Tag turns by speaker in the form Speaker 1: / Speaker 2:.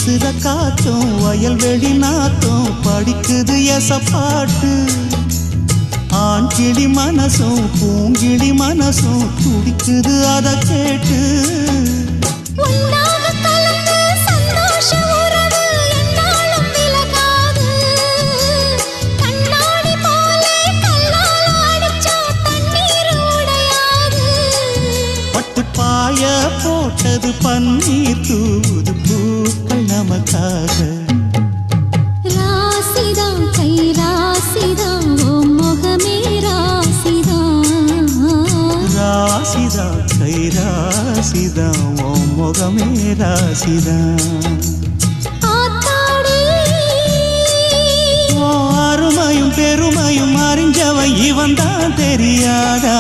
Speaker 1: வீசுற காத்தும் வயல்வெளி நாத்தும் படிக்குது எசப்பாட்டு ஆண் கிளி மனசும் பூங்கிளி மனசும் துடிக்குது அத கேட்டு பாய போட்டது பன்னீர் தூது பூக்கள் நமக்காக
Speaker 2: ராசிதான் கை ராசிதான் ஓ முகமே ராசிதான்
Speaker 1: ராசிதான் கை ராசிதான் ஓ முகமே ராசிதான் அருமையும் பெருமையும் அறிஞ்சவன் இவன் தான் தெரியாதா